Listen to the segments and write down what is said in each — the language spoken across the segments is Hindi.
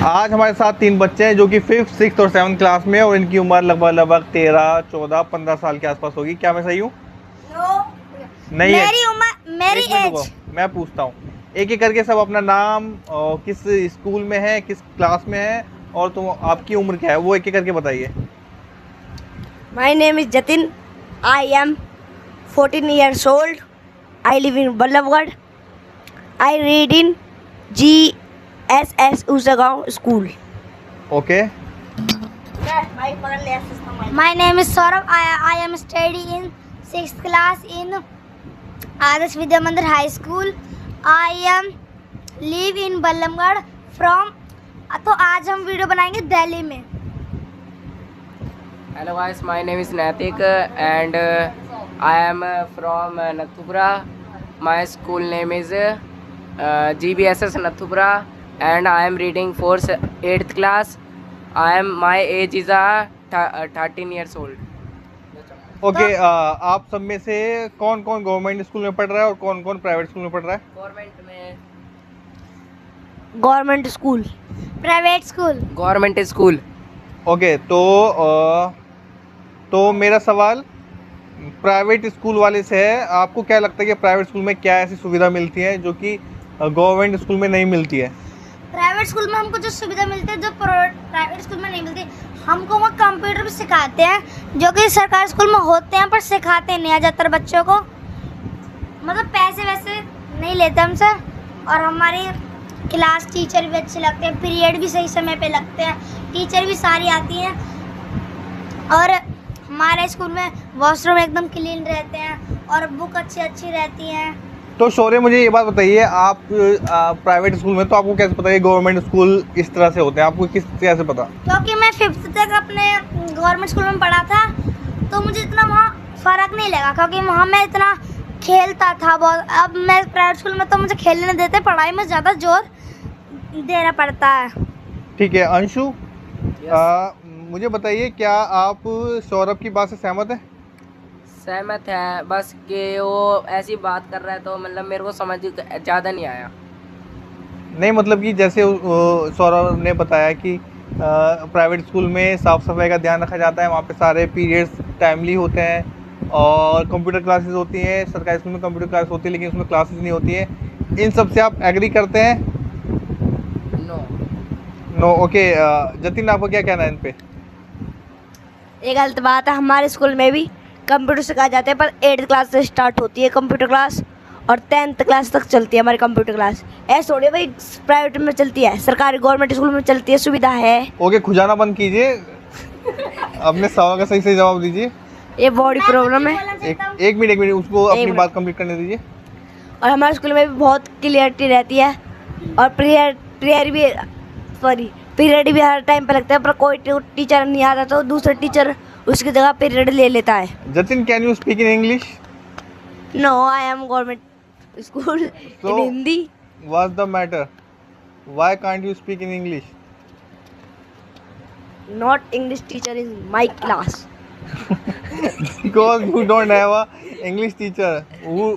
आज हमारे साथ 3 बच्चे हैं जो कि 5th, 6th और 7th क्लास में, और इनकी उम्र लगभग 13, 14, 15 साल के आसपास होगी। क्या मैं सही हूँ? नहीं है। मेरी उम्र, मेरी एज। मैं पूछता हूँ, एक एक करके सब अपना नाम और किस स्कूल में है, किस क्लास में है, और तुम आपकी उम्र क्या है, वो एक एक करके बताइए। My name is Jatin. I am 14 years old. I live in Ballabgarh. I read in GSS Usagaon School. Okay. My name is Saurabh. I am studying in 6th class in Adarsh Vidya Mandir High School. I am live in Ballamgarh from. तो आज हम वीडियो बनाएंगे दिल्ली में। Hello guys, my name is Natik and I am from Nathupura. My school name is GBSS Nathupura and I am reading for 8th class. My age is 13 years old. Okay, आप सब में से कौन कौन गवर्नमेंट स्कूल में पढ़ रहा है और कौन कौन प्राइवेट स्कूल में पढ़ रहा है? Government school, private school. Government school. Okay, तो मेरा सवाल प्राइवेट स्कूल वाले से है। आपको क्या लगता है कि प्राइवेट स्कूल में क्या ऐसी सुविधा मिलती है जो कि गवर्नमेंट स्कूल में नहीं मिलती है? प्राइवेट स्कूल में हमको जो सुविधा मिलती है जो प्राइवेट स्कूल में नहीं मिलती, हमको वहाँ कंप्यूटर भी सिखाते हैं जो कि सरकारी स्कूल में होते हैं पर सिखाते नहीं हैं ज़्यादातर बच्चों को। मतलब पैसे वैसे नहीं लेते हमसे, और हमारी क्लास टीचर भी अच्छे लगते हैं, पीरियड भी सही समय पे लगते हैं, टीचर भी सारी आती हैं, और हमारे स्कूल में वॉशरूम एकदम क्लीन रहते हैं और बुक अच्छी अच्छी रहती हैं। तो शौर्य, मुझे ये बात बताइए, आप प्राइवेट स्कूल में, तो आपको कैसे पता है गवर्नमेंट स्कूल इस तरह से होते हैं? आपको किस कैसे पता? क्योंकि मैं 5th तक अपने गवर्नमेंट स्कूल में पढ़ा था, तो मुझे इतना वहाँ फ़र्क नहीं लगा क्योंकि वहाँ मैं इतना खेलता था बहुत। अब मैं प्राइवेट स्कूल में तो मुझे खेलने नहीं देते, पढ़ाई में ज़्यादा जोर देना पड़ता है। ठीक है अंशु, मुझे बताइए, क्या आप सौरभ की बात से सहमत हैं? सहमत है, बस कि वो ऐसी बात कर रहा है तो मतलब मेरे को समझ ज़्यादा नहीं आया। नहीं, मतलब कि जैसे सौरभ ने बताया कि प्राइवेट स्कूल में साफ़ सफाई का ध्यान रखा जाता है, वहाँ पे सारे पीरियड्स टाइमली होते हैं और कंप्यूटर क्लासेस होती हैं। सरकारी स्कूल में कंप्यूटर क्लास होती है लेकिन उसमें क्लासेस नहीं होती हैं। इन सब से आप एग्री करते हैं? नो। ओके, जतिन, आपको क्या कहना है इन पे? ये गलत बात है। हमारे स्कूल में भी कंप्यूटर सिखाए जाते हैं पर 8th क्लास से स्टार्ट होती है कंप्यूटर क्लास और 10th क्लास तक चलती है हमारी कंप्यूटर क्लास। ऐसे थोड़ी भाई प्राइवेट में चलती है, सरकारी गवर्नमेंट स्कूल में चलती है, सुविधा है। ओके, खुजाना बंद कीजिए, अपने सवाल का सही सही जवाब दीजिए। ये बॉडी प्रॉब्लम है। एक मिनट उसको अपनी बात कंप्लीट करने दीजिए। और हमारे स्कूल में भी बहुत क्लियरिटी रहती है और पीरियड भी हर टाइम पे लगता है, पर कोई टीचर नहीं आता तो दूसरा टीचर उसकी जगह पीरियड ले लेता है। Jatin, can you speak in English? No, I am government school in Hindi. What's the matter? Why can't you speak in English? Not English teacher in my class. Because you don't have a English teacher who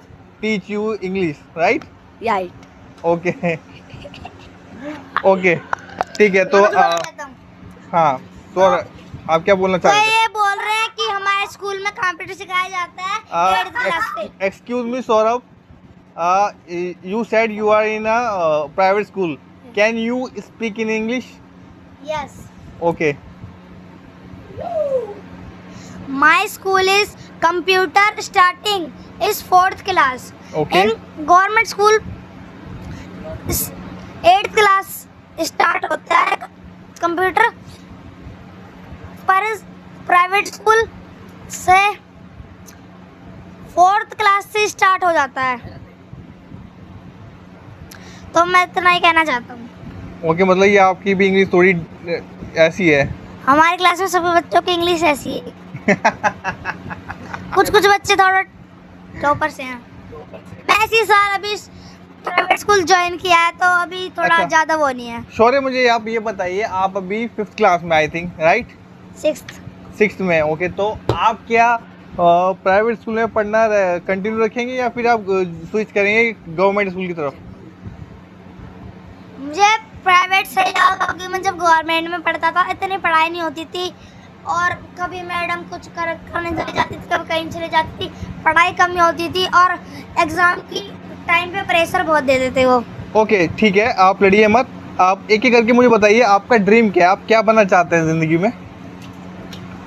teach you English, right? Right. Okay. Okay. ठीक है, तो हाँ, तो आप क्या बोलना तो चाह रहे थे? ये बोल रहे हैं कि हमारे स्कूल में कंप्यूटर सिखाया जाता है 8th क्लास से। Excuse me, Saurabh. You said you are in a private school. Can you speak in English? Yes. Okay. My school is computer starting is 4th class. Okay. In government school 8th class start होता है कंप्यूटर, पर प्राइवेट स्कूल से 4th क्लास से स्टार्ट हो जाता है। तो मैं इतना ही कहना चाहता हूँ। ओके, मतलब ये आपकी भी इंग्लिश थोड़ी ऐसी है? हमारी क्लास में सभी बच्चों की इंग्लिश ऐसी है। कुछ बच्चे थोड़ा टॉपर से हैं। मैं इसी साल अभी प्राइवेट स्कूल ज्वाइन किया है तो अभी थोड़ा ज़्यादा वो नहीं है। शौर्य, मुझे आप ये बताइए, आप अभी 5th क्लास में आई थिंक, राइट? 6th में। ओके, तो आप क्या प्राइवेट स्कूल में पढ़ना कंटिन्यू रखेंगे या फिर आप स्विच करेंगे गवर्नमेंट स्कूल की तरफ? मुझे प्राइवेट सही लगा क्योंकि मैं जब गवर्नमेंट में पढ़ता था इतनी पढ़ाई नहीं होती थी, और कभी मैडम कुछ करने चली जाती थी, कभी कहीं चली जाती थी, पढ़ाई कम होती थी और एग्ज़ाम की टाइम पे प्रेशर बहुत दे देते वो। ओके ठीक है, आप लड़िए मत, आप एक एक करके मुझे बताइए आपका ड्रीम क्या है, आप क्या बनना चाहते हैं ज़िंदगी में।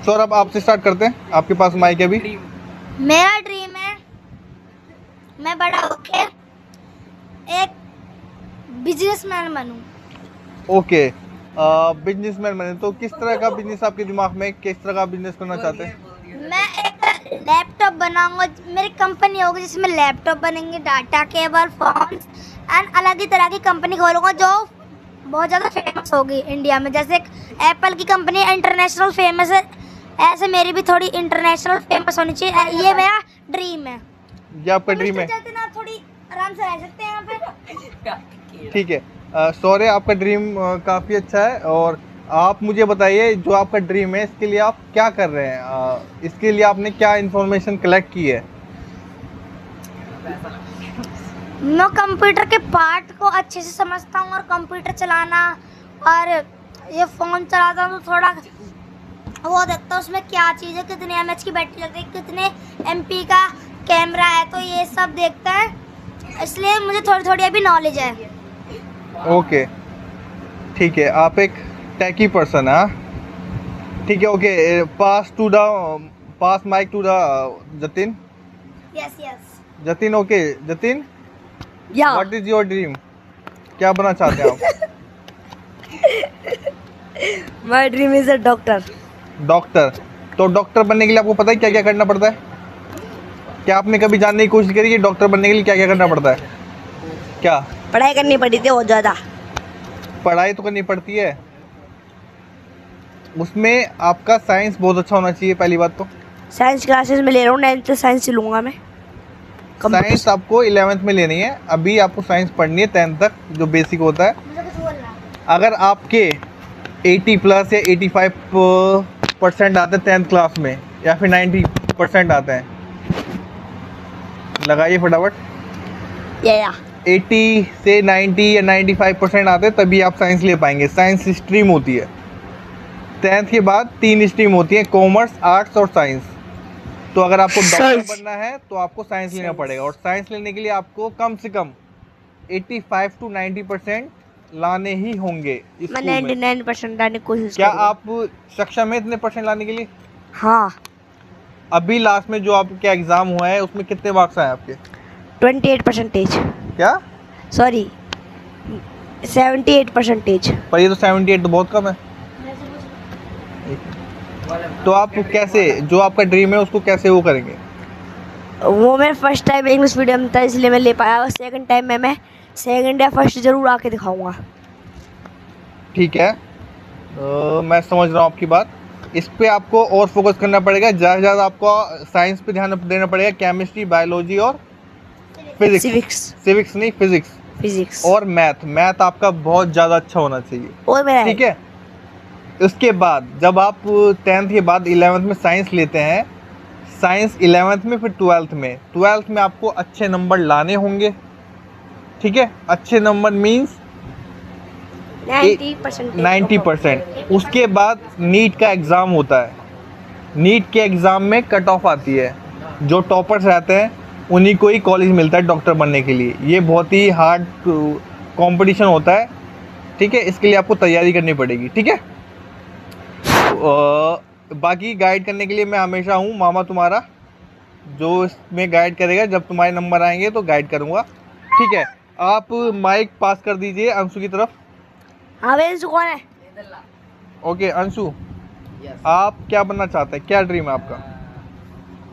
सौरभ आपसे स्टार्ट करते हैं, आपके पास माइक है अभी। मेरा ड्रीम है मैं बड़ा होके एक बिजनेसमैन बनूं। ओके, बिजनेसमैन बने तो किस तरह का बिजनेस आपके दिमाग में, किस तरह का बिजनेस करना चाहते हैं। मैं एक लैपटॉप बनाऊंगा, मेरी कंपनी होगी जिसमें लैपटॉप बनेंगे, डाटा केबल, फोन्स एंड अलग ही तरह की कंपनी खोलूंगा जो बहुत ज़्यादा फेमस होगी इंडिया में। जैसे एप्पल की कंपनी इंटरनेशनल फेमस है, ऐसे मेरी भी थोड़ी इंटरनेशनल फेमस होनी चाहिए। ये मेरा ड्रीम है। ये आपका ड्रीम है, चलते ना थोड़ी आराम से रह सकते हैं यहाँ पे। ठीक है। सौर्य आपका ड्रीम काफ़ी अच्छा है, और आप मुझे बताइए जो आपका ड्रीम है इसके लिए आप क्या कर रहे हैं, इसके लिए आपने क्या इन्फॉर्मेशन कलेक्ट की है। मैं कंप्यूटर के पार्ट को अच्छे से समझता हूँ, और कंप्यूटर चलाना और ये फ़ोन चलाता हूँ तो थोड़ा वो देखता हूँ उसमें क्या चीज़ है, कितने एमएच की बैटरी लगती है, कितने एमपी का कैमरा है, तो ये सब देखता है, इसलिए मुझे थोड़ी थोड़ी अभी नॉलेज है। ओके ठीक है, आप एक टेकी पर्सन है। ठीक है, okay, pass mike to the Jatin. Yes yes. Jatin, okay Jatin, yeah what is your dream, क्या बनना चाहते हैं आप। My dream is a doctor. Doctor, तो डॉक्टर बनने के लिए आपको पता है क्या क्या करना पड़ता है। क्या आपने कभी जानने की कोशिश करी कि डॉक्टर बनने के लिए क्या क्या करना पड़ता है। क्या पढ़ाई करनी पड़ी थी बहुत ज़्यादा। पढ़ाई तो करनी पड़ती है, उसमें आपका साइंस बहुत अच्छा होना चाहिए पहली बात तो। साइंस क्लासेस में ले रहा हूँ, 9th से साइंस से लूँगा मैं। साइंस आपको 11th में लेनी है, अभी आपको साइंस पढ़नी है 10th तक जो बेसिक होता है। मुझे कुछ बोलना। अगर आपके 80 प्लस या 85% आते हैं 10th क्लास में, या फिर 90% आते हैं, लगाइए फटाफट। या 80 से 90 या 95% आते हैं तभी आप साइंस ले पाएंगे। साइंस स्ट्रीम होती है, 10th के बाद 3 स्ट्रीम होती है, कॉमर्स, आर्ट्स और साइंस। तो अगर आपको डॉक्टर बनना है तो आपको साइंस लेना पड़ेगा, और साइंस लेने के लिए आपको कम से कम 85 to 90% लाने ही होंगे मैं स्कूल में। 99% लाने की कोशिश क्या करूँगा। आप सक्षम है इतने परसेंट लाने के लिए। हाँ, अभी लास्ट में जो आपका एग्जाम हुआ है उसमें कितने मार्क्स आए आपके। 28%। क्या, सॉरी 78%। पर ये तो 78 तो बहुत कम है। तो आप कैसे, जो आपका ड्रीम है उसको कैसे वो करेंगे। वो मैं फर्स्ट टाइम इंग्लिश मीडियम था इसलिए मैं ले पाया, सेकंड टाइम में मैं सेकंड या फर्स्ट ज़रूर आके दिखाऊंगा। ठीक है, मैं समझ रहा हूँ आपकी बात। इस पे आपको और फोकस करना पड़ेगा, ज़्यादा से ज़्यादा आपको साइंस पे ध्यान देना पड़ेगा, केमिस्ट्री, बायोलॉजी और फिजिक्स। सिविक्स नहीं, फिजिक्स और मैथ आपका बहुत ज़्यादा अच्छा होना चाहिए। और मेरा ठीक है, उसके बाद जब आप 10th के बाद 11th में साइंस लेते हैं, साइंस 11th में, फिर 12th में आपको अच्छे नंबर लाने होंगे। ठीक है, अच्छे नंबर मीन्स 90%। उसके बाद नीट का एग्ज़ाम होता है, नीट के एग्ज़ाम में कट ऑफ आती है, जो टॉपर्स रहते हैं उन्हीं को ही कॉलेज मिलता है डॉक्टर बनने के लिए। ये बहुत ही हार्ड कंपटीशन होता है। ठीक है, इसके लिए आपको तैयारी करनी पड़ेगी। ठीक है, बाकी गाइड करने के लिए मैं हमेशा हूँ, मामा तुम्हारा, जो इसमें गाइड करेगा। जब तुम्हारे नंबर आएंगे तो गाइड करूँगा। ठीक है, आप माइक पास कर दीजिए अंशु की तरफ। हाँ भाई, अंशु कौन है। ओके अंशु, आप क्या बनना चाहते हैं, क्या ड्रीम है आपका।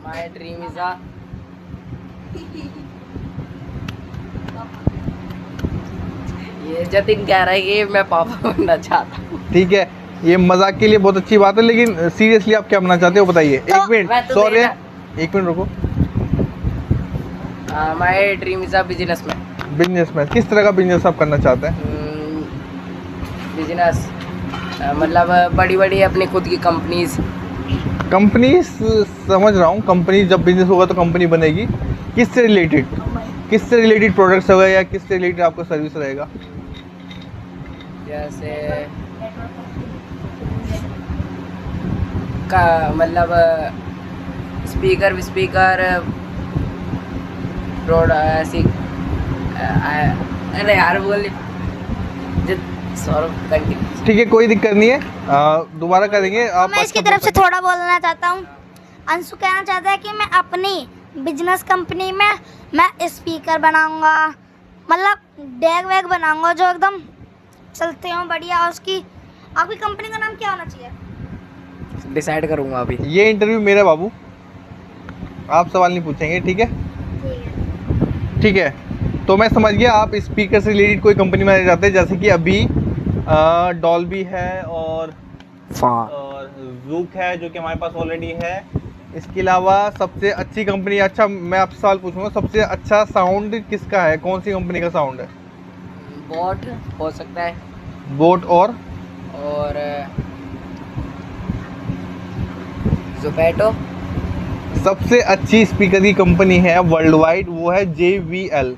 माय ड्रीम इज अ ये जतिन कह रहा है कि मैं पापा बनना चाहता हूँ। ठीक है, ये मजाक के लिए बहुत अच्छी बात है, लेकिन सीरियसली आप क्या बनना चाहते हो बताइए। एक मिनट, सॉरी, एक मिनट रुको। My dream is a businessman. Businessman, किस तरह का बिजनेस आप करना चाहते हैं। बिजनेस मतलब बड़ी बड़ी अपनी खुद की कंपनीज। समझ रहा हूँ, कंपनी जब बिजनेस होगा तो कंपनी बनेगी। किससे रिलेटेड प्रोडक्ट्स होगा या किससे रिलेटेड आपका सर्विस रहेगा। जैसे का मतलब स्पीकर स्पीकर रोड ऐसी अरे यार बोल सौरभ कंटिन्यू। ठीक है, कोई दिक्कत नहीं है, दोबारा करेंगे तो आप। मैं इसकी तरफ से थोड़ा बोलना चाहता हूँ। अंशु कहना चाहता है कि मैं अपनी बिजनेस कंपनी में मैं स्पीकर बनाऊंगा, मतलब डेग वैग बनाऊंगा जो एकदम चलते हो बढ़िया। और उसकी आपकी कंपनी का नाम क्या होना चाहिए? डिसाइड करूंगा अभी। ये इंटरव्यू मेरा बाबू, आप सवाल नहीं पूछेंगे, ठीक है? ठीक है, तो मैं समझ गया आप स्पीकर से रिलेटेड कोई कंपनी बनाना चाहते हैं, जैसे कि अभी डॉल्बी है और ज़ूक है जो कि हमारे पास ऑलरेडी है। इसके अलावा सबसे अच्छी कंपनी, अच्छा मैं आपसे सवाल पूछूंगा, सबसे अच्छा साउंड किसका है, कौन सी कंपनी का साउंड है? बोट हो सकता है। बोट और ज़ोमैटो। सबसे अच्छी स्पीकर की कंपनी है वर्ल्ड वाइड, वो है JBL,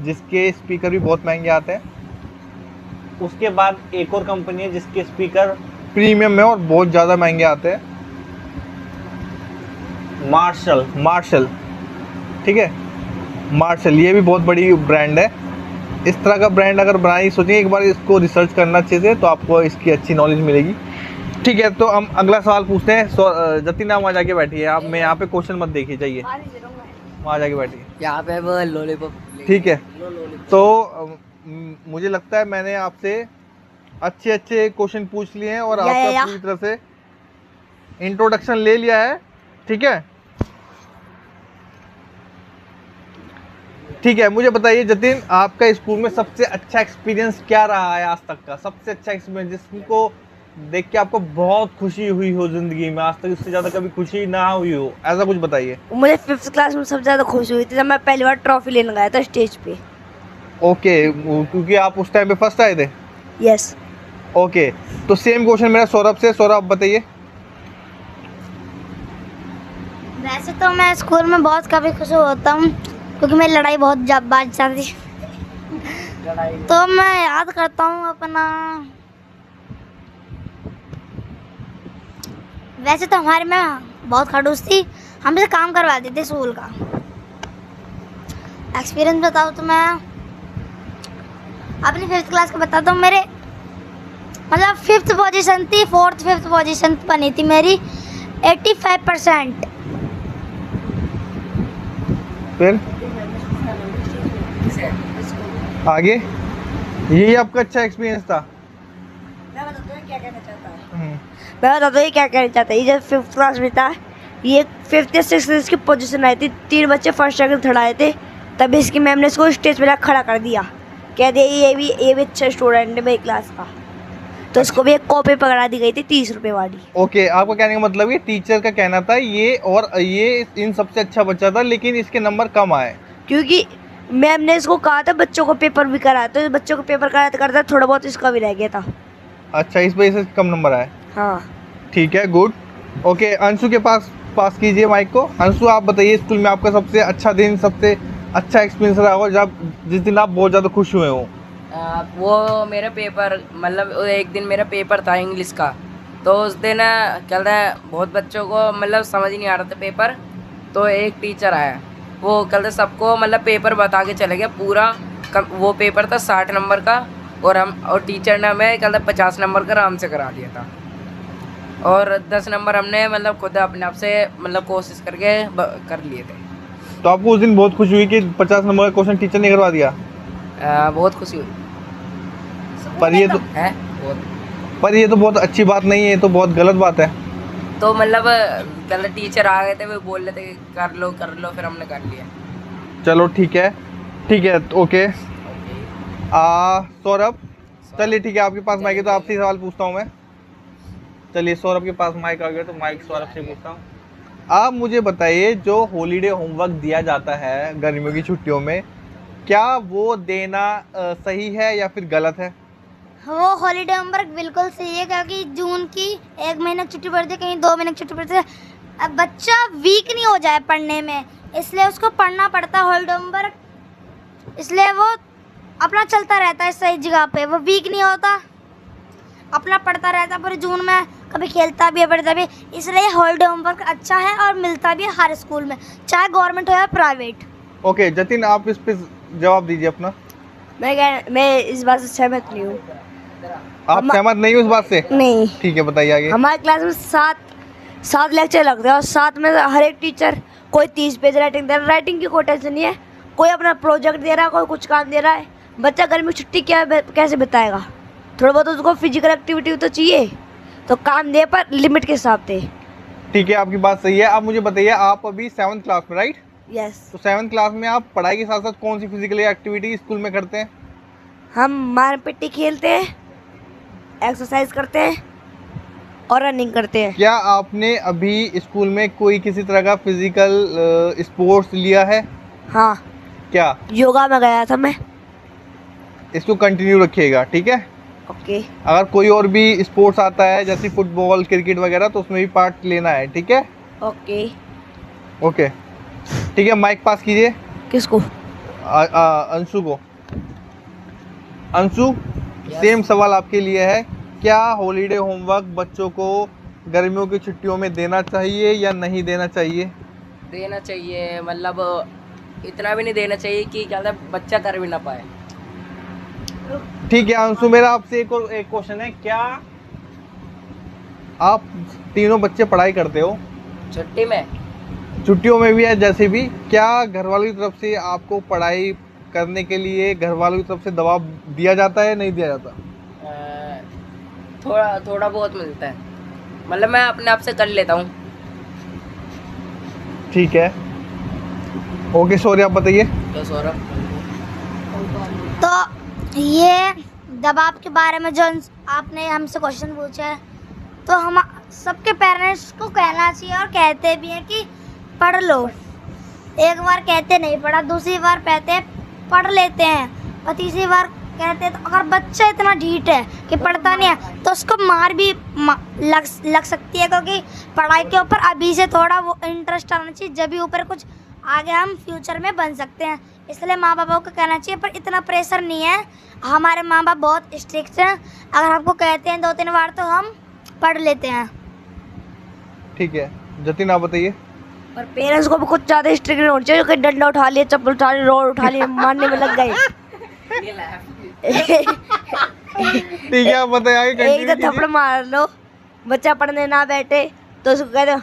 जिसके स्पीकर भी बहुत महंगे आते हैं। उसके बाद एक और कंपनी है जिसके स्पीकर प्रीमियम में और बहुत ज़्यादा महंगे आते हैं, मार्शल, ठीक है? मार्शल ये भी बहुत बड़ी ब्रांड है। इस तरह का ब्रांड अगर बनानी सोचेंगे, एक बार इसको रिसर्च करना अच्छे से, तो आपको इसकी अच्छी नॉलेज मिलेगी। ठीक है, तो हम अगला सवाल पूछते हैं। जतिन आप वहाँ जाके बैठिए, आप मैं यहाँ पे क्वेश्चन मत देखिए, चाहिए वहाँ जाके बैठिए, यहाँ पे वो लॉलीपॉप। ठीक है? तो मुझे लगता है मैंने आपसे अच्छे क्वेश्चन पूछ लिए हैं और आपका पूरी तरह से इंट्रोडक्शन ले लिया है, ठीक है? ठीक है, मुझे बताइए जतिन, आपका स्कूल में सबसे अच्छा एक्सपीरियंस क्या रहा है आज तक का? सबसे अच्छा एक्सपीरियंस जिसको देख के आपको बहुत खुशी हुई हो जिंदगी में, आज तक इससे ज़्यादा कभी खुशी ना हुई हो, ऐसा कुछ बताइए। मुझे 5th क्लास में सबसे ज़्यादा खुशी हुई थी जब मैं पहली बार ट्रॉफी लेने गया था स्टेज पे। ओके, क्योंकि आप उस टाइम पे फर्स्ट आए थे? यस। ओके, तो सेम क्वेश्चन मेरा सौरभ से। सौरभ आप बताइए। वैसे तो मैं स्कूल में बहुत काफ़ी खुश होता हूँ क्योंकि मेरी लड़ाई बहुत बाज जाती है। तो मैं याद करता हूँ अपना, वैसे तो हमारे में बहुत खड़ूस थी, हमसे काम करवाती थी स्कूल का। एक्सपीरियंस बताओ तो मैं अपनी 5th क्लास का बताता हूँ। मेरे मतलब 5th पोजीशन थी, 4th 5th पोजीशन बनी थी मेरी 85%। फिर आगे यही आपका अच्छा एक्सपीरियंस था? मैं बताता हूँ क्या कहना चाहता है। ये जब 5th क्लास में था, ये 5th या 6th इसकी पोजीशन आई थी, 3 बच्चे फर्स्ट सेकंड थर्ड आए थे, तभी इसकी मैम ने इसको स्टेज पे खड़ा कर दिया, कह दिया ये भी अच्छा स्टूडेंट है मेरी क्लास का। तो इसको भी एक कॉपी पकड़ा दी गई थी 30 रुपये वाली। ओके, आपका कहने का मतलब ये टीचर का कहना था ये इन सबसे अच्छा बच्चा था, लेकिन इसके नंबर कम आए क्योंकि मैम ने इसको कहा था बच्चों को पेपर भी कराया, तो बच्चों को पेपर कराते करता थोड़ा बहुत इसका भी रह गया था। अच्छा, इस वजह से कम नंबर आए। हाँ ठीक है, गुड। ओके, अंशु के पास कीजिए माइक को। अंशु आप बताइए, स्कूल में आपका सबसे अच्छा दिन, सबसे अच्छा एक्सपीरियंस रहा हो जब जिस दिन आप बहुत ज़्यादा खुश हुए हो? वो मेरा पेपर, मतलब एक दिन मेरा पेपर था इंग्लिश का, तो उस दिन क्या था बहुत बच्चों को मतलब समझ ही नहीं आ रहा था पेपर, तो एक टीचर आया, वो कल सबको मतलब पेपर बता के चले गया पूरा। वो पेपर था 60 नंबर का और टीचर ने हमें कल 50 नंबर का आराम से करा दिया था, और 10 नंबर हमने मतलब खुद अपने आप से मतलब कोशिश करके कर लिए थे। तो आपको उस दिन बहुत खुशी हुई कि 50 नंबर का क्वेश्चन टीचर ने करवा दिया? बहुत खुशी हुई। पर ये तो है ये तो बहुत अच्छी बात नहीं है, ये तो बहुत गलत बात है। तो मतलब कल टीचर आ गए थे, वो बोल रहे थे कर लो, फिर हमने कर लिया। चलो ठीक है, ओके। सौरभ, चलिए ठीक है, आपके पास माइक है तो आपसे सवाल पूछता हूँ मैं। चलिए, सौरभ के पास माइक आ गया तो माइक सौरभ से पूछता हूँ। आप मुझे बताइए, जो हॉलीडे होमवर्क दिया जाता है गर्मियों की छुट्टियों में, क्या वो देना सही है या फिर गलत है? वो हॉलीडे होमवर्क बिल्कुल सही है, क्योंकि जून की 1 महीने की छुट्टी पड़ती है, कहीं 2 महीने की छुट्टी पड़ती है। अब बच्चा वीक नहीं हो जाए पढ़ने में, इसलिए उसको पढ़ना पड़ता है हॉलीडे होमवर्क, इसलिए वो अपना चलता रहता है सही जगह पे, वो वीक नहीं होता, अपना पढ़ता रहता है पूरे जून में, कभी खेलता भी है पढ़ता भी है। इसलिए हॉलीडे होमवर्क अच्छा है और मिलता भी है हर स्कूल में, चाहे गवर्नमेंट हो या प्राइवेट। ओके जतिन, आप इस पे जवाब दीजिए अपना। मैं इस बात से सहमत नहीं हूँ। आप सहमत नहीं हो इस बात से? नहीं। ठीक है, बताइए आगे। हमारे क्लास में सात लेक्चर लगते हैं और 7 में हर एक टीचर कोई 30 पेज राइटिंग दे रहा है। राइटिंग की कोई टेंशन नहीं है, कोई अपना प्रोजेक्ट दे रहा है, कोई कुछ काम दे रहा है। बच्चा गर्मी की छुट्टी कैसे बिताएगा? थोड़ा बहुत उसको फिजिकल एक्टिविटी तो चाहिए, तो काम दे पर लिमिट के हिसाब से। ठीक है, आपकी बात सही है। आप मुझे बताइए, आप अभी 7th क्लास में, राइट? यस। तो 7th क्लास में आप पढ़ाई के साथ साथ कौन सी फिजिकल एक्टिविटी स्कूल में करते हैं? हम मार पिट्टी खेलते हैं, एक्सरसाइज करते हैं और रनिंग करते हैं। क्या आपने अभी स्कूल में कोई किसी तरह का फिजिकल स्पोर्ट्स लिया है? हाँ, क्या? योगा में गया था मैं। इसको कंटिन्यू रखिएगा, ठीक है? ओके। अगर कोई और भी स्पोर्ट्स आता है जैसे फुटबॉल, क्रिकेट वगैरह, तो उसमें भी पार्ट लेना है, ठीक है? ओके। ओके, ठीक है। माइक पास कीजिए। किसको? अंशु को। अंशु, सेम सवाल आपके लिए है। क्या हॉलीडे होमवर्क बच्चों को गर्मियों की छुट्टियों में देना चाहिए या नहीं देना चाहिए? देना चाहिए, मतलब इतना भी नहीं देना चाहिए कि क्या कहते हैं बच्चा कर भी ना पाए। ठीक है अंशु, मेरा आपसे एक क्वेश्चन है। क्या आप तीनों बच्चे पढ़ाई करते हो? छुट्टी में? छुट्टियों में भी है जैसे भी। क्या घर वालों की तरफ से आपको पढ़ाई करने के लिए घर वालों की तरफ से दबाव दिया जाता है, नहीं दिया जाता? थोड़ा बहुत मिलता है, मतलब मैं अपने आप से कर लेता हूँ। ठीक है, ओके। सॉरी, आप बताइए। तो सौरभ, तो ये दबाव के बारे में जो आपने हमसे क्वेश्चन पूछा है, तो हम सबके पेरेंट्स को कहना चाहिए और कहते भी हैं कि पढ़ लो। एक बार कहते नहीं पढ़ा, दूसरी बार कहते पढ़ लेते हैं, और तीसरी बार कहते हैं। तो अगर बच्चा इतना ढीठ है कि पढ़ता नहीं है, तो उसको मार भी लग सकती है, क्योंकि पढ़ाई के ऊपर अभी से थोड़ा वो इंटरेस्ट आना चाहिए, जब भी ऊपर कुछ आगे हम फ्यूचर में बन सकते हैं। इसलिए माँ बापों को कहना चाहिए, पर इतना प्रेशर नहीं है। हमारे माँ बाप बहुत स्ट्रिक्ट हैं, अगर हमको कहते हैं 2-3 बार तो हम पढ़ लेते हैं। ठीक है, जतिन आप बताइए। पर पेरेंट्स को भी कुछ ज़्यादा स्ट्रिक्ट नहीं होना चाहिए कि डंडा उठा लिया, चप्पल उठा ली, रोड उठा ली, मारने में लग गए। ठीक है, आप बताइए आगे। एक तो थप्पड़ मार लो, बच्चा पढ़ने ना बैठे तो उसको कह दो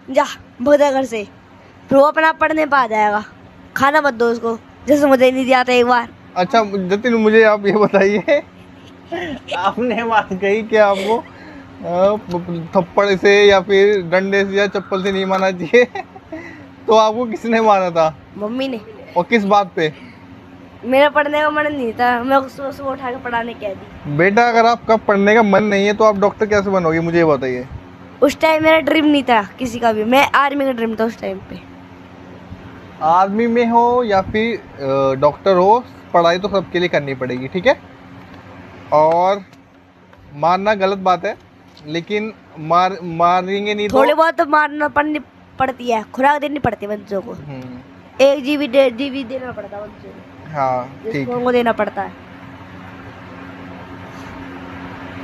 जा भोदा घर से, फिर वो अपना पढ़ने पा जाएगा। खाना मत दो उसको, जैसे मुझे नहीं दिया था एक बार। अच्छा जतिन, मुझे आप ये बताइए, आपने बात कही कि आपको थप्पड़ से या फिर डंडे से या चप्पल से नहीं मारना चाहिए, तो आपको किसने मारा था? मम्मी ने। और किस बात पे? मेरा पढ़ने का मन नहीं था, मैं उसको सुबह उठा के पढ़ाने कह दी। बेटा, अगर आपका पढ़ने का मन नहीं है तो आप डॉक्टर कैसे बनोगे, मुझे ये बताइए। उस टाइम मेरा ड्रीम नहीं था किसी का भी, मैं आर्मी का ड्रीम था उस टाइम पे। आर्मी में हो या फिर डॉक्टर हो, पढ़ाई तो सबके लिए करनी पड़ेगी, ठीक है? और मारना गलत बात है, लेकिन मारेंगे नहीं तो थोड़ी बहुत तो मारना पड़ती है, खुराक देनी पड़ती है बच्चों को। 1 GB 1.5 GB देना पड़ता है बच्चों को। हाँ, ठीक है। को देना पड़ता है।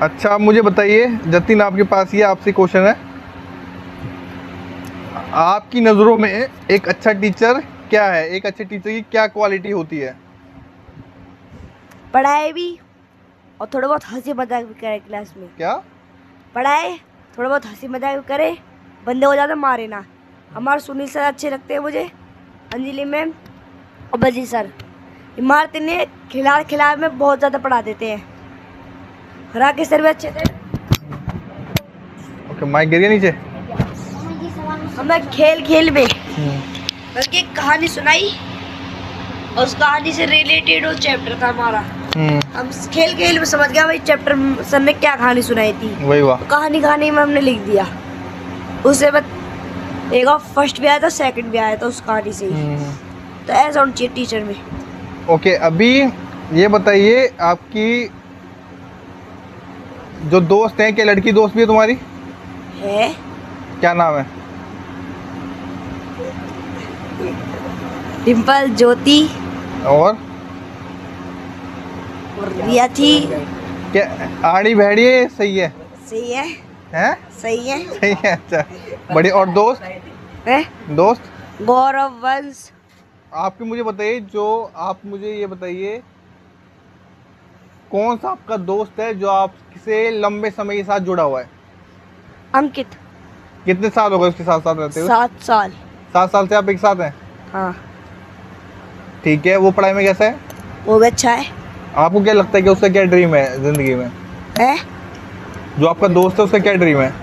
अच्छा, मुझे बताइए जतिन, आपके पास ये आपसे क्वेश्चन है। आपकी नज़रों में एक अच्छा टीचर क्या है? एक अच्छे टीचर की क्या क्वालिटी होती है? पढ़ाए भी और थोड़ा बहुत हंसी मजाक भी करे क्लास में। क्या? पढ़ाए, थोड़ा बहुत हंसी मजाक भी करे, बंदे को ज़्यादा मारे ना। हमारे सुनील सर अच्छे लगते हैं मुझे, अंजलि मैम और बजी सर। इमारत ने खिला में बहुत ज़्यादा पढ़ा देते हैं। राकेश सर भी अच्छे थे। ओके, माइक गिर गया नीचे। हमें खेल में बल्कि एक कहानी सुनाई, और उस कहानी से रिलेटेड वो चैप्टर था हमारा। हम खेल में समझ गया भाई चैप्टर सर ने क्या कहानी सुनाई थी। वही वाह। कहानी में हमने लिख दिया। उससे बाद एक और फर्स्ट भी आया था, सेकंड भी आया था उस कहानी से ही। तो ऐसा होना चाहिए टीचर में। ओके, अभी ये बताइए, आपकी जो दोस्त हैं, क्या लड़की दोस्त भी है तुम्हारी? है। क्या नाम है? डिम्पल, ज्योति और रिया थी। क्या आड़ी भैड़ी है, सही है? सही है। हैं? सही है। सही है, अच्छा। बड़ी और दोस्त? है दोस्त गौरव, वंश। आपके मुझे बताइए, जो आप मुझे ये बताइए, कौन सा आपका दोस्त है जो आपसे लंबे समय के साथ जुड़ा हुआ है? अंकित। कितने साल हो गए उसके साथ साथ रहते हुए? 7 साल। 7 साल से आप एक साथ हैं? हाँ। ठीक है, वो पढ़ाई में कैसा है? वो भी अच्छा है। आपको क्या लगता है कि उसका क्या ड्रीम है जिंदगी में? है जो आपका दोस्त है उसका क्या ड्रीम है?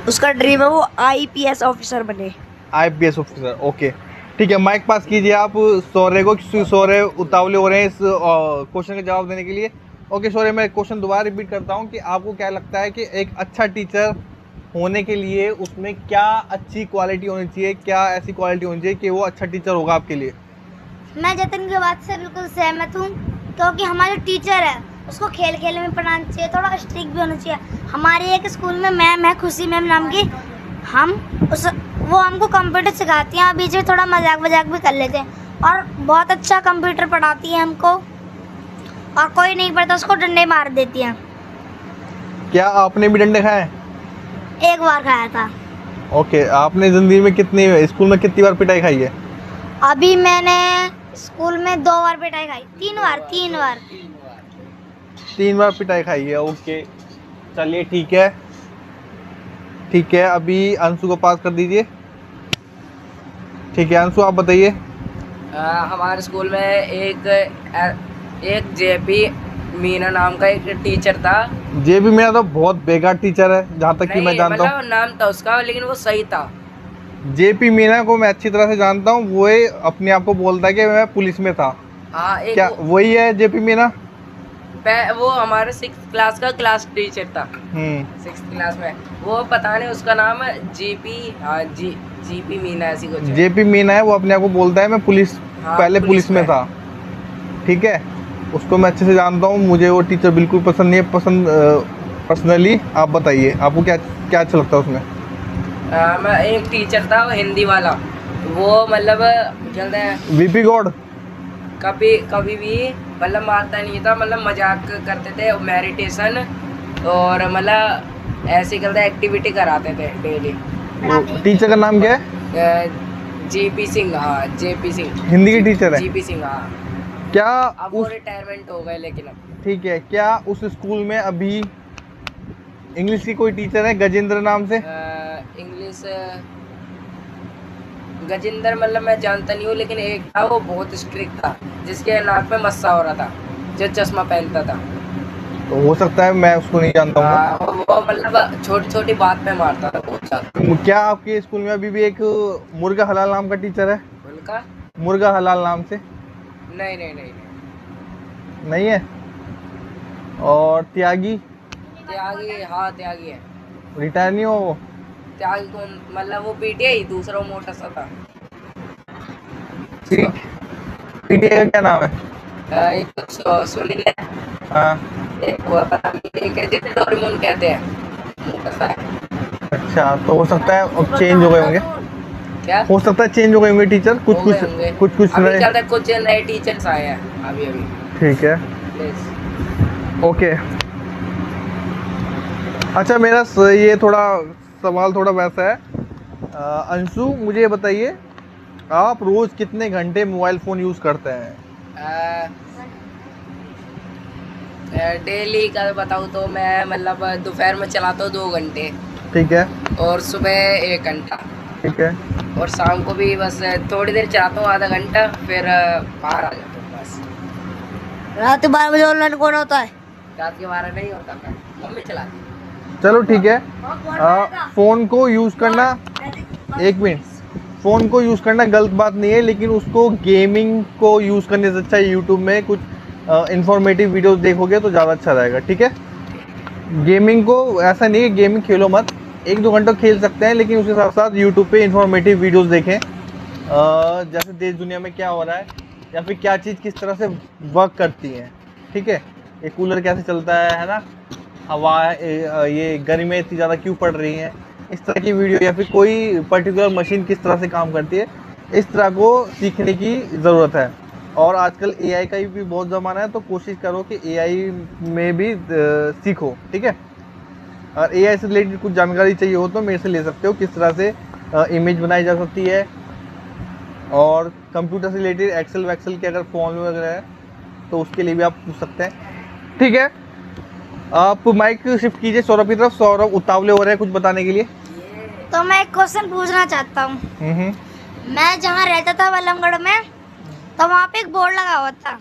उसका ड्रीम है वो IPS ऑफिसर बने। IPS officer, okay. ठीक है, माइक पास कीजिए आप सौर्य को, क्योंकि सौर्य उतावले हो रहे हैं इस क्वेश्चन का जवाब देने के लिए। ओके सौर्य, मैं क्वेश्चन दोबारा रिपीट करता हूँ कि आपको क्या लगता है कि एक अच्छा टीचर होने के लिए उसमें क्या अच्छी क्वालिटी होनी चाहिए, क्या ऐसी क्वालिटी होनी चाहिए कि वो अच्छा टीचर होगा आपके लिए? मैं जतिन की बात से बिल्कुल सहमत हूँ, क्योंकि हमारा जो टीचर है उसको खेल खेल में पढ़ाना चाहिए, थोड़ा स्ट्रिक्ट भी होना चाहिए। हमारे एक स्कूल में मैम है, खुशी मैम नाम की, वो हमको कंप्यूटर सिखाती हैं और बीच में थोड़ा मजाक वजाक भी कर लेते हैं और बहुत अच्छा कंप्यूटर पढ़ाती है हमको, और कोई नहीं पढ़ता उसको डंडे मार देती हैं। क्या आपने भी डंडे खाए? एक बार खाया था। ओके, आपने जिंदगी में स्कूल में कितनी बार पिटाई खाई है? अभी मैंने स्कूल में 2 बार पिटाई खाई, 3 बार। 3 बार पिटाई खाई है, ओके। चलिए ठीक है, ठीक है। अभी अंशु को पास कर दीजिए। ठीक है अंशु, आप बताइए। हमारे स्कूल में एक JP मीना नाम का एक टीचर था। JP मीना तो बहुत बेकार टीचर है जहाँ तक कि मैं जानता हूँ। मतलब नाम था उसका, लेकिन वो सही था। JP मीना को मैं अच्छी तरह से जानता हूँ, वो अपने आप को बोलता है कि मैं पुलिस में था। हाँ, क्या वही है JP मीना? वो हमारे 6th क्लास का क्लास टीचर था। 6th क्लास में वो, पता नहीं उसका नाम GP मीना ऐसी कुछ है। JP मीना है, वो अपने आप को बोलता है मैं पहले पुलिस में था। ठीक है, उसको मैं अच्छे से जानता हूँ, मुझे वो टीचर बिल्कुल पसंद नहीं है। पर्सनली आप बताइए, आपको क्या क्या अच्छा लगता है उसमें? मैं एक टीचर था वो हिंदी वाला, वो मतलब चलते हैं VP गॉड। कभी भी मतलब मारता नहीं था, मतलब मजाक करते थे, मेडिटेशन और मतलब ऐसे करते एक्टिविटी कराते थे डेली। टीचर का नाम क्या है? JP सिंह। हाँ, JP सिंह हिंदी की टीचर है? JP सिंह, हाँ। क्या अब वो रिटायरमेंट हो गए, लेकिन अब ठीक है, क्या उस स्कूल में अभी इंग्लिश की कोई टीचर है गजेंद्र नाम से? इंग्लिश गजेंद्र मतलब मैं जानता नहीं हूँ, लेकिन एक था वो बहुत स्ट्रिक्ट था, जिसके नाक पे मस्सा हो रहा था, जो चश्मा पहनता था। तो हो सकता है, मैं उसको नहीं जानता हूँ। वो मतलब छोटी छोटी बात पे मारता था बहुत ज्यादा। क्या आपके स्कूल में अभी भी एक मुर्गा हलाल नाम का टीचर है? उनका मुर्गा हलाल नाम से? नहीं नहीं है। और त्यागी? त्यागी, हाँ त्यागी है। रिटायर नहीं हो वो? त्यागी कौन? मतलब वो PTA ही, दूसरा वो मोटा सा था। PTA का क्या नाम है? एक तो सुनील है, हाँ। एक वो पता नहीं, एक है जिसे डोरेमोन कहते हैं, मोटा सा है। अच्छा, तो हो सकता है अब चेंज हो गए होंगे। क्या हो सकता है चेंज हो गए होंगे टीचर, कुछ हो गए होंगे। कुछ अभी नए। चलता है, कुछ नए टीचर्स आए हैं अभी। ठीक है, प्लीज। ओके। अच्छा, मेरा ये सवाल थोड़ा वैसा है। अंशु, मुझे ये बताइए, आप रोज कितने घंटे मोबाइल फ़ोन यूज़ करते हैं? डेली का बताऊँ तो मैं मतलब दोपहर में चलाता हूँ 2 घंटे, ठीक है। और सुबह 1 घंटा, ठीक है। और शाम को भी बस थोड़ी देर चलाता हूँ, आधा घंटा, फिर बाहर आ जाता हूँ बस। रात 12 बजे ऑनलाइन कौन होता है? रात के 12 नहीं होता, मैं मम्मी चलाती है। चलो ठीक है। फ़ोन को यूज़ करना, 1 मिनट, फ़ोन को यूज़ करना गलत बात नहीं है, लेकिन उसको गेमिंग को यूज़ करने से अच्छा यूट्यूब में कुछ इंफॉर्मेटिव वीडियोस देखोगे तो ज़्यादा अच्छा रहेगा। ठीक है, गेमिंग को ऐसा नहीं है गेमिंग खेलो मत, 1-2 घंटा खेल सकते हैं, लेकिन उसके साथ साथ यूट्यूब पे इंफॉर्मेटिव वीडियोस देखें, जैसे देश दुनिया में क्या हो रहा है या फिर क्या चीज़ किस तरह से वर्क करती है। ठीक है, ये कूलर कैसे चलता है ना, हवा, ये गर्मियाँ इतनी ज़्यादा क्यों पड़ रही हैं, इस तरह की वीडियो, या फिर कोई पर्टिकुलर मशीन किस तरह से काम करती है, इस तरह को सीखने की ज़रूरत है। और आजकल एआई का भी बहुत ज़माना है, तो कोशिश करो कि एआई में भी सीखो, ठीक है। और एआई से रिलेटेड कुछ जानकारी चाहिए हो तो मेरे से ले सकते हो, किस तरह से इमेज बनाई जा सकती है, और कंप्यूटर से रिलेटेड एक्सेल वैक्सेल के अगर फॉर्म वगैरह है तो उसके लिए भी आप पूछ सकते हैं, ठीक है। आप माइक शिफ्ट कीजिए सौरभ की तरफ। सौरभ उतावले हो रहे हैं कुछ बताने के लिए। तो मैं एक क्वेश्चन पूछना चाहता हूँ। मैं जहाँ रहता था वल्लभगढ़ में, तो वहाँ पे एक बोर्ड लगा हुआ था,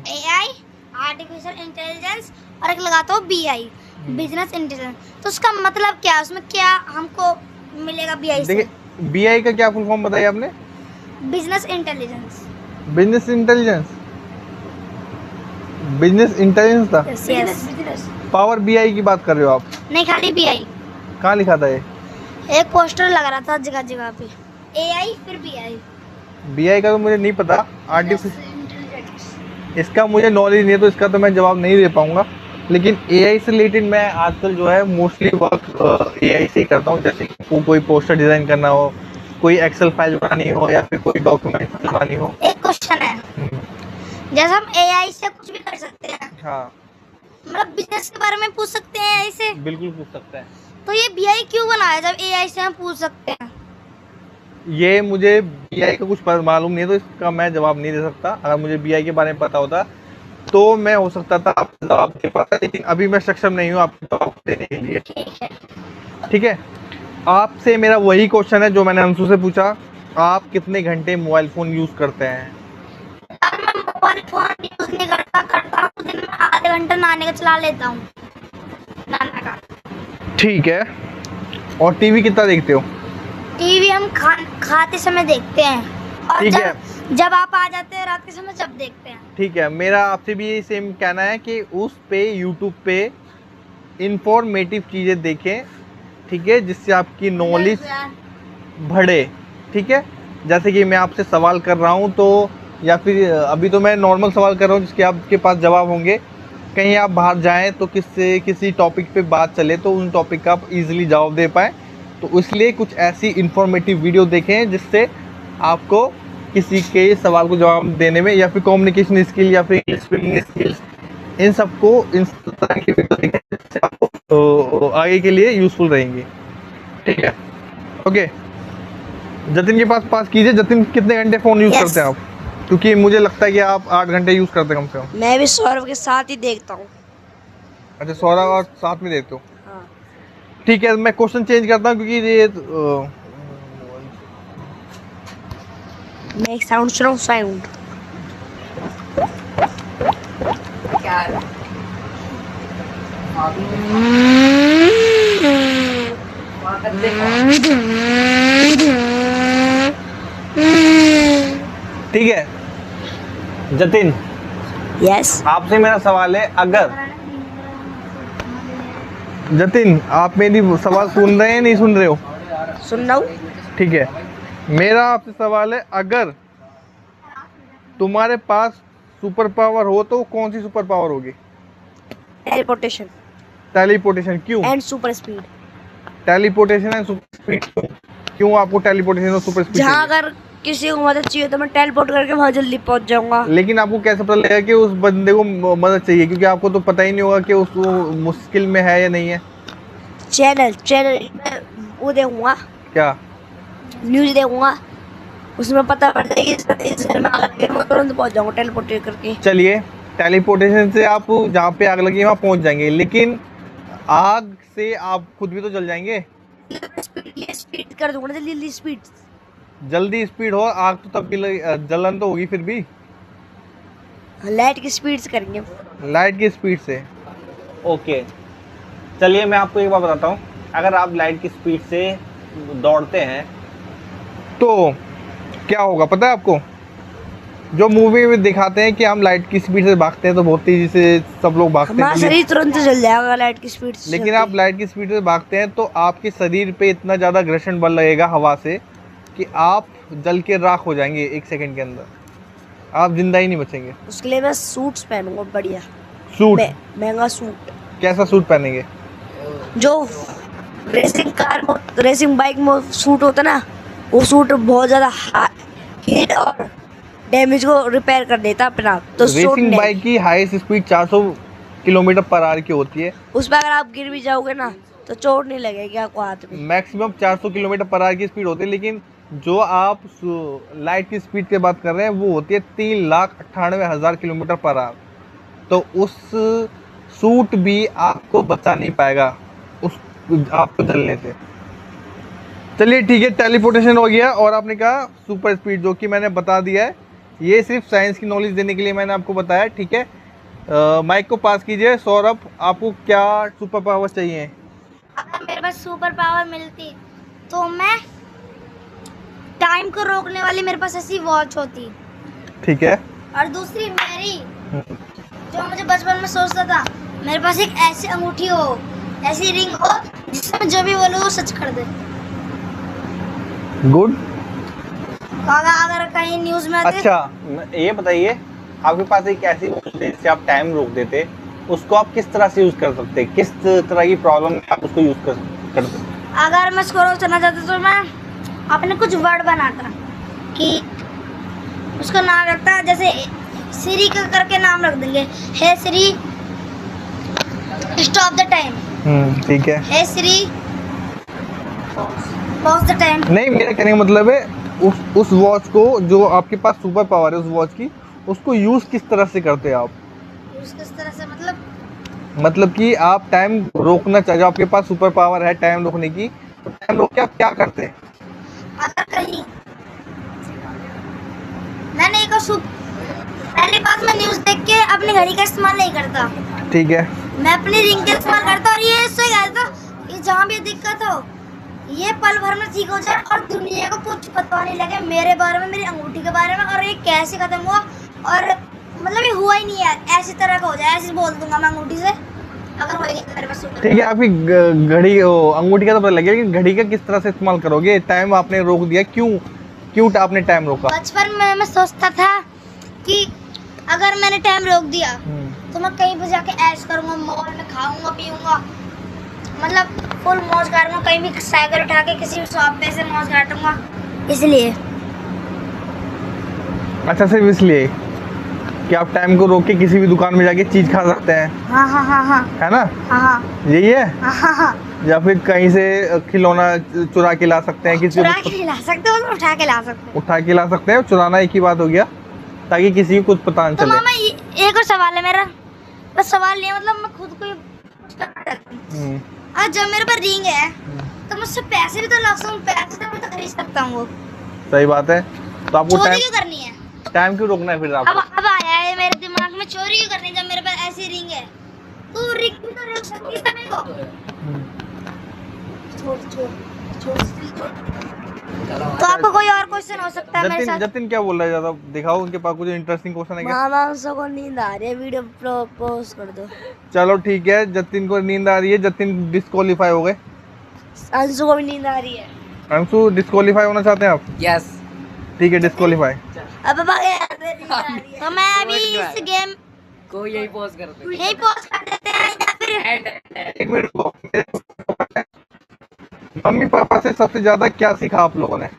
एआई आर्टिफिशियल इंटेलिजेंस, और एक लगा था बीआई बिजनेस इंटेलिजेंस। तो उसका मतलब क्या है, उसमें क्या हमको मिलेगा बीआई से? देखिए बीआई का क्या फुल फॉर्म बताया आपने? Business intelligence. Business intelligence, business intelligence था। यस। पावर बीआई की बात कर रहे हो आप? नहीं, खाली बीआई। कहाँ लिखा था ये? एक पोस्टर लग रहा था जगह जगह पे, एआई फिर बीआई। बीआई का तो मुझे नहीं पता, इसका मुझे नॉलेज नहीं है, तो इसका तो मैं जवाब नहीं दे पाऊंगा। लेकिन एआई से रिलेटेड मैं आजकल जो है मोस्टली वर्क एआई से ही करता हूँ। जैसे कि कोई पोस्टर डिजाइन करना हो, कोई एक्सेल फाइल बनानी हो, या फिर कोई डॉक्यूमेंट बनानी हो। एक क्वेश्चन है, जैसे हम एआई से कुछ भी कर सकते हैं, हाँ, मतलब बिजनेस के बारे में पूछ सकते हैं एआई से, बिल्कुल पूछ सकते हैं। तो ये बीआई क्यों बनाया जब एआई से हम पूछ सकते हैं? ये मुझे बीआई का कुछ मालूम नहीं है, तो इसका मैं जवाब नहीं दे सकता। अगर मुझे बीआई के बारे में पता होता तो मैं हो सकता था आपको जवाब दे पाता, लेकिन अभी मैं सक्षम नहीं हूँ आपको जवाब देने के लिए, ठीक है। आपसे मेरा वही क्वेश्चन है जो मैंने अंशु से पूछा, आप कितने घंटे मोबाइल फ़ोन यूज़ करते हैं? मैं मोबाइल फोन यूज नहीं करता हूँ, दिन में आधे घंटे नहाने का चला लेता हूँ, नाना का। ठीक है। और टीवी कितना देखते हो? टीवी हम खाते समय देखते हैं, और ठीक है। जब आप आ जाते हैं रात के समय जब देखते हैं। ठीक है, मेरा आपसे भी यही सेम कहना है कि उस पे यूट्यूब पे इंफॉर्मेटिव चीज़ें देखें, ठीक है, जिससे आपकी नॉलेज बढ़े, ठीक है। जैसे कि मैं आपसे सवाल कर रहा हूँ, तो या फिर अभी तो मैं नॉर्मल सवाल कर रहा हूँ जिसके आपके पास जवाब होंगे। कहीं आप बाहर जाएं तो किसी टॉपिक पे बात चले तो उन टॉपिक का आप इजीली जवाब दे पाएँ। तो इसलिए कुछ ऐसी इंफॉर्मेटिव वीडियो देखें जिससे आपको किसी के सवाल को जवाब देने में, या फिर कम्युनिकेशन स्किल, या फिर स्पीकिंग स्किल्स, इन सबको इन तरह की वीडियो देखें जिससे आपको तो आगे के लिए यूज़फुल रहेंगी, ठीक है। ओके, जतिन के पास कीजिए। जतिन, कितने घंटे फ़ोन यूज़ करते हैं आप? क्योंकि मुझे लगता है कि आप 8 घंटे यूज़ करते हैं कम से कम। मैं भी सौरभ के साथ ही देखता हूँ। अच्छा, सौरभ और साथ में देखते हो? हाँ। ठीक है, मैं क्वेश्चन चेंज करता हूँ क्योंकि ये मैं एक साउंड सुनाऊँ? साउंड ठीक है। जतिन, यस। आपसे मेरा सवाल है, अगर जतिन आप मेरी सवाल सुन रहे हैं, नहीं सुन रहे हो? सुन रहा हूँ। ठीक है, मेरा आपसे सवाल है, अगर तुम्हारे पास सुपर पावर हो तो कौन सी सुपर पावर होगी? Teleportation teleportation. क्यों and super speed. Teleportation and super speed? क्यों आपको टेलीपोर्टेशन और सुपर स्पीड? जहाँ अगर किसी को मदद चाहिए तो मैं टेलीपोर्ट करके वहाँ जल्दी पहुँच जाऊँगा। लेकिन आपको कैसे पता लगेगा कि उस बंदे को मदद चाहिए? क्योंकि आपको तो पता ही नहीं होगा कि वो मुश्किल में है या नहीं है। चैनल में वो देखूँगा, क्या? न्यूज़ देखूँगा, उसमें पता पड़ जाएगी, तुरंत पहुँच जाऊँगा टेलीपोर्ट करके। चलिए, टेलीपोर्टेशन से आप जहाँ पे आग लगी वहाँ पहुँच जाएंगे, लेकिन आग से आप खुद भी तो जल जाएंगे। स्पीड कर दूँगा, जल्दी स्पीड। जल्दी स्पीड हो, आग तो तब भी जलन तो होगी फिर भी। लाइट की स्पीड से करेंगे। लाइट की स्पीड से? ओके, चलिए मैं आपको एक बात बताता हूँ। अगर आप लाइट की स्पीड से दौड़ते हैं तो क्या होगा पता है आपको? जो मूवी में दिखाते हैं कि हम लाइट की स्पीड से भागते हैं तो बहुत तेजी से सब लोग भागते हैं, हमारा शरीर तुरंत जल जाएगा लाइट की स्पीड से। लेकिन आप लाइट की स्पीड से भागते हैं तो आपके शरीर पे इतना ज़्यादा घर्षण बल लगेगा हवा से कि आप जल के राख हो जाएंगे 1 सेकंड के अंदर। आप जिंदा ही नहीं बचेंगे। उसके लिए मैं सूट्स पहनूंगा, बढ़िया सूट? महंगा सूट। कैसा सूट पहनेंगे? जो रेसिंग बाइक में सूट होता ना, वो सूट बहुत ज़्यादा हीट और डैमेज को रिपेयर कर देता अपने आप, तो चोट रेसिंग नहीं बाइक की highest speed 400 kilometre per hour की होती है। उस पर अगर आप गिर भी जाओगे ना तो चोट नहीं लगेगी आपको हाथ में। मैक्सिमम 400 किलोमीटर पर आवर की स्पीड होती है, लेकिन जो आप लाइट की स्पीड की बात कर रहे हैं वो होती है 3,98,000 किलोमीटर पर आवर। तो उस सूट भी आपको बचा नहीं पाएगा उस आपको जलने से। चलिए ठीक है, टेलीपोर्टेशन हो गया और आपने कहा सुपर स्पीड, जो कि मैंने बता दिया है। ये सिर्फ साइंस की नॉलेज देने के लिए मैंने आपको बताया, ठीक है। माइक को पास कीजिए। सौरभ, आपको क्या सुपर पावर चाहिए? अगर मेरे पास सुपर पावर मिलती तो मैं टाइम को रोकने वाली मेरे पास ऐसी वॉच होती, ठीक है। और दूसरी मेरी जो मुझे बचपन में सोचता था, मेरे पास एक ऐसी अंगूठी हो, ऐसी रिंग हो जिससे मैं जो भी बोलूँ वो सच कर दे। गुड। अगर कहीं न्यूज़ में आते। अच्छा ये बताइए, आपके पास एक ऐसी वस्तु है जिससे आप टाइम रोक देते, उसको आप किस तरह से यूज कर सकते, किस तरह की प्रॉब्लम में आप उसको यूज कर सकते? अगर मैं उसको रोक करना चाहता तो मैं अपने कुछ वर्ड बनाता कि उसका नाम रखता, जैसे सीरी का करके नाम रख देंगे, हे सीरी स्टॉप द टाइम। ठीक है। हे सीरी पॉज द टाइम। नहीं, मेरा कहने का मतलब है उस वॉच को, जो आपके पास सुपर पावर है उस वॉच की, उसको यूज किस तरह से करते हैं आप? यूज किस तरह से मतलब कि आप टाइम रोकना चाहिए, आपके पास सुपर पावर है टाइम रोकने की, तो टाइम रोक के आप क्या करते हैं? अगर कहीं मैंने एक पहली बात, मैं न्यूज़ देख के अपनी घड़ी का इस्तेमाल नहीं करता, ठीक है। मैं अपनी रिंग का इस्तेमाल करता, और ये इससे कहता कि जहाँ भी दिक्कत हो ये पल भर में ठीक हो जाए और दुनिया को कुछ पता नहीं लगे मेरे बारे में, मेरी अंगूठी के बारे में, और ये कैसे खत्म हुआ, और मतलब ये हुआ ही नहीं है, ऐसी तरह का हो जाए, ऐसे बोल दूंगा मैं अंगूठी से, अगर होएगी तो मेरे पास। ठीक है, आपकी घड़ी अंगूठी का तो पता लगेगा कि घड़ी का किस तरह से इस्तेमाल करोगे। टाइम आपने रोक दिया, क्यों आपने टाइम रोका? बचपन में मैं सोचता था कि अगर मैंने टाइम रोक दिया तो मैं कहीं पर जाके ऐश करूंगा, मॉल में खाऊंगा पीऊंगा, मतलब फुल मौज काटूंगा, कहीं भी साइकिल उठा के किसी भी शॉप पे से मौज काटूंगा, इसलिए। अच्छा, सिर्फ इसलिए कि आप टाइम को रोक के किसी भी दुकान में जाके चीज खा सकते हैं? हाँ, है ना? हाँ, यही है। हाँ। या फिर कहीं से खिलौना चुरा के ला सकते हैं, किसी चुरा के ला सकते हो, उठा के ला सकते हो। उठा के ला सकते हैं, चुराना एक ही बात हो गया, ताकि किसी को कुछ पता न तो चले। मामा एक और सवाल है मेरा, बस सवाल नहीं है, मतलब मैं खुद को ही आज जब मेरे पास रिंग है तो मुझसे पैसे भी तो ला सकता हूँ, पैसे से भी तो खरीद सकता हूँ। सही बात है। तो आपको चोरी क्यों करनी है? टाइम क्यों रोकना है फिर आपको? अब आया है मेरे दिमाग में, चोरी क्यों करनी है जब मेरे पास ऐसी रिंग है? तू रिंग भी तो रोक सकती है समय को। तो आपको कोई और क्वेश्चन हो सकता है मेरे साथ? जतिन क्या बोल रहा है, ज्यादा दिखाओ उनके पास कुछ इंटरेस्टिंग क्वेश्चन है क्या? मामा सबको नींद आ रही है, वीडियो पोस्ट कर दो। चलो ठीक है, जतिन को नींद आ रही है, जतिन डिस्क्वालीफाई हो गए। अंशु को भी नींद आ रही है। अंशु डिस्क्वालीफाई होना चाहते हैं आप? यस। ठीक है, डिस्क्वालीफाई। अब तो मैं अभी इस गेम को यही पॉज कर दे, यही पॉज कर देते हैं या फिर एक मिनट रुको। मम्मी पापा से सबसे ज्यादा क्या सीखा आप लोगों ने?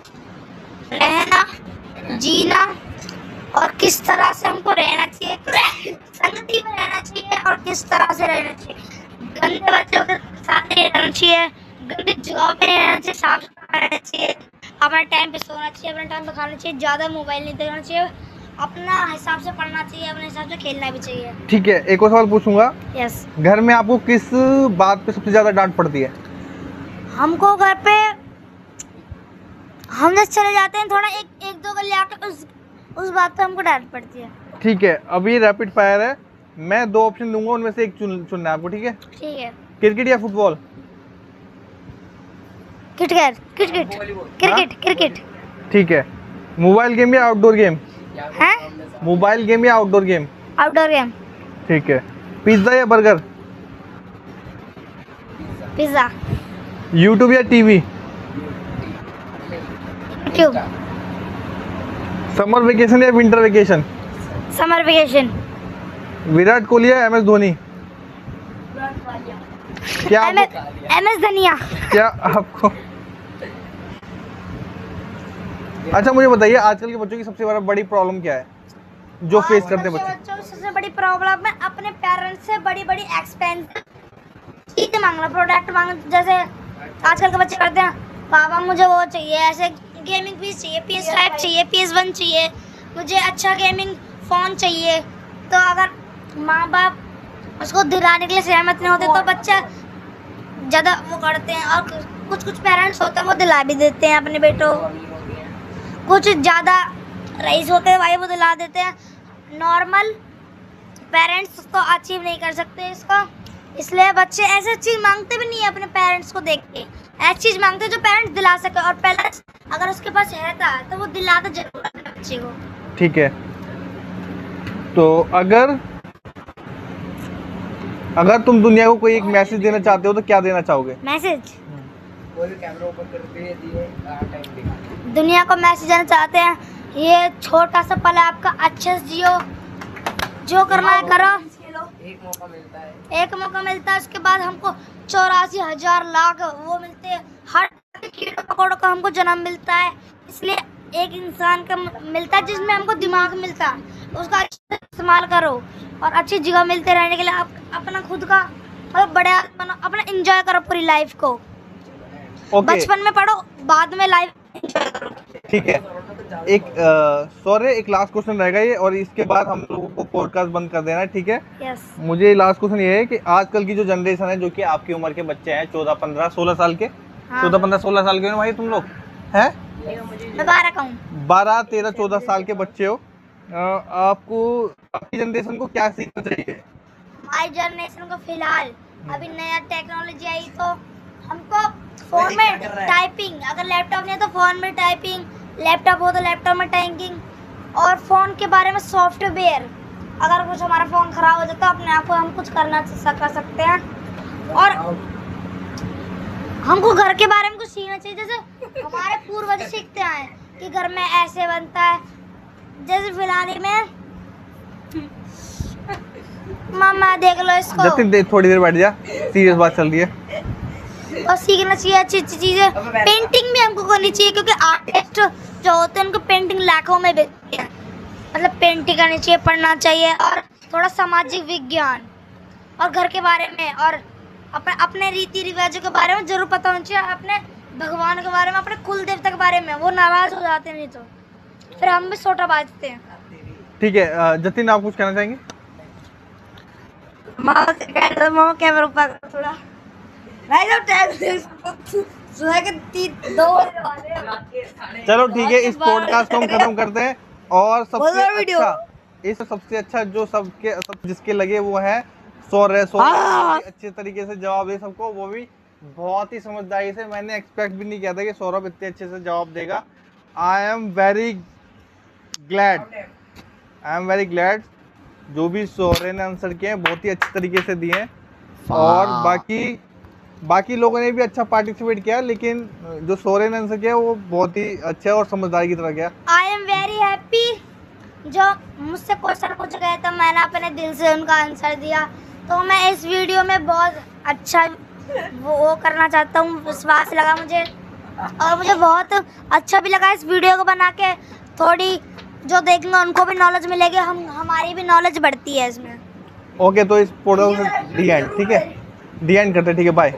रहना, जीना, और किस तरह से हमको रहना चाहिए, संगति में रहना चाहिए, और किस तरह से रहना चाहिए। गंदे बच्चों के साथ नहीं रहना चाहिए, गंदी जगह पे नहीं रहना चाहिए, साफ सुथरा रहना चाहिए, अपना टाइम पे सोना चाहिए, अपना टाइम पे खाना चाहिए, ज़्यादा मोबाइल नहीं देखना चाहिए, अपना हिसाब से पढ़ना चाहिए, अपने हिसाब से खेलना भी चाहिए। ठीक है, एक और सवाल पूछूंगा। यस। घर में आपको किस बात पे सबसे ज्यादा डांट पड़ती है? हमको घर पे हम जब चले जाते हैं थोड़ा एक दो गली आके उस बात पे हमको डांट पड़ती है। ठीक है, अभी रैपिड फायर है, मैं दो ऑप्शन दूंगा, उनमें से एक चुनना है आपको, ठीक है? ठीक है। क्रिकेट या फुटबॉल? क्रिकेट। ठीक है, मोबाइल गेम या आउटडोर गेम? हैं? मोबाइल गेम या आउटडोर गेम? Outdoor game. ठीक है, पिज्जा या बर्गर? पिज्जा। यूट्यूब या टीवी? क्यों? समर वेकेशन या winter vacation? Summer vacation. Virat Kohli या MS धोनी? क्या MS धनिया। क्या आपको अच्छा मुझे बताइए आजकल के बच्चों की सबसे बड़ी प्रॉब्लम क्या है जो फेस करते हैं बच्चे? बच्चों की सबसे बड़ी प्रॉब्लम है अपने पेरेंट्स से बड़ी बड़ी एक्सपेंसिव चीजें मांगना, प्रोडक्ट मांगना। जैसे आजकल के बच्चे करते हैं, पापा मुझे वो चाहिए, ऐसे गेमिंग पीस चाहिए, PS5 चाहिए, PS1 चाहिए, मुझे अच्छा गेमिंग फ़ोन चाहिए। तो अगर माँ बाप उसको दिलाने के लिए सहमत नहीं होते तो बच्चा ज़्यादा वो करते हैं। और कुछ कुछ पेरेंट्स होते हैं वो दिला भी देते हैं अपने बेटों, कुछ ज़्यादा रईस होते हैं भाई वो दिला देते हैं। नॉर्मल पेरेंट्स तो अचीव नहीं कर सकते इसको, इसलिए बच्चे ऐसे चीज़ मांगते भी नहीं है अपने पेरेंट्स को देख के, ऐसी चीज़ मांगते हैं जो पेरेंट्स दिला सके। और पेरेंट्स अगर उसके पास रहता है तो वो दिलाता जरूर है अपने बच्चे को। ठीक है, तो अगर तुम दुनिया को कोई एक मैसेज देना चाहते हो तो क्या देना चाहोगे? मैसेज कोई भी कैमरा ओपन करके दिए टाइम दिखा। दुनिया को मैसेज देना चाहते हैं, ये छोटा सा पल है आपका, अच्छे से जियो, जो करना है करो, एक मौका मिलता है, एक मौका मिलता है। उसके बाद हमको 84,000 लाख वो मिलते हैं, हर कीड़े पकौड़ों का हमको जन्म मिलता है। इसलिए एक इंसान का मिलता है जिसमें हमको दिमाग मिलता है, उसका अच्छे से इस्तेमाल करो और अच्छी जगह मिलते रहने के लिए आप अपना खुद का मतलब बड़े बनो, अपना एंजॉय करो पूरी लाइफ को। ओके बचपन में पढ़ो, बाद में लाइफ एंजॉय करो। ठीक है, एक सॉरी एक लास्ट क्वेश्चन रहेगा ये और इसके बाद हम लोगों को पॉडकास्ट बंद कर देना है, ठीक है? यस। मुझे लास्ट क्वेश्चन ये है कि आजकल की जो जनरेशन है जो कि आपकी उम्र के बच्चे हैं 14, 15, 16 साल के, हाँ। 14, 15, 16 साल के हो ना भाई तुम लोग हैं? मैं 12 का हूँ। 12, 13, 14 साल के बच्चे हो, आपको आपकी जनरेशन को क्या सीखना चाहिए? हमारी जनरेशन को फिलहाल अभी नया टेक्नोलॉजी आई तो हमको फोन में टाइपिंग, अगर लैपटॉप नहीं है तो फोन में टाइपिंग, लैपटॉप हो तो लैपटॉप में टाइपिंग, और फोन के बारे में सॉफ्टवेयर, अगर कुछ हमारा फोन खराब हो जाता है अपने आप को हम कुछ कर सकते हैं। और हमको घर के बारे में कुछ सीखना चाहिए, जैसे हमारे पूर्वज सीखते आए कि घर में ऐसे बनता है। जैसे फिलहाल ही में मामा देख लो इसको, जतिन थोड़ी देर बैठ जा, सीरियस बात चल रही है। और सीखना चाहिए अच्छी अच्छी चीजें। पेंटिंग भी हमको करनी चाहिए क्योंकि आर्टिस्ट जो होते हैं उनको पेंटिंग लाखों में बिकती है, मतलब पेंटिंग करनी चाहिए, पढ़ना चाहिए। और थोड़ा सामाजिक विज्ञान और घर के बारे में और अपने रीति रिवाजों के बारे में जरूर पता होना चाहिए, अपने भगवान के बारे में, अपने कुल देवता के बारे में। वो नाराज हो जाते हैं नहीं तो फिर हम भी सोटा बाजते हैं। ठीक है, जतिन आप कुछ कहना चाहेंगे? मामा कैमरा ऊपर थोड़ा चलो ठीक है, इस पॉडकास्ट को हम खत्म करते हैं। और सबसे अच्छा जो जिसके लगे वो है सौर्य अच्छे तरीके से जवाब दे सबको, वो भी बहुत ही समझदारी से। मैंने एक्सपेक्ट भी नहीं किया था कि सौरभ इतने अच्छे से जवाब देगा। आई एम वेरी ग्लैड जो भी सौर्य ने आंसर किए हैं बहुत ही अच्छे तरीके से दिए हैं, और बाकी लोगों ने भी अच्छा पार्टिसिपेट किया, लेकिन जो सौर्य ने आंसर किया वो बहुत ही अच्छा और समझदारी की तरह किया। आई एम वेरी हैप्पी जो मुझसे क्वेश्चन पूछ गए तो मैंने अपने दिल से उनका आंसर दिया। तो मैं इस वीडियो में बहुत अच्छा वो करना चाहता हूँ, विश्वास लगा मुझे और मुझे बहुत अच्छा भी लगा इस वीडियो को बना के। थोड़ी जो देखेंगे उनको भी नॉलेज मिलेगी, हमारी भी नॉलेज बढ़ती है इसमें। ओके, तो इस पॉडकास्ट डी एंड, ठीक है, डी एंड करते हैं, ठीक है, बाय।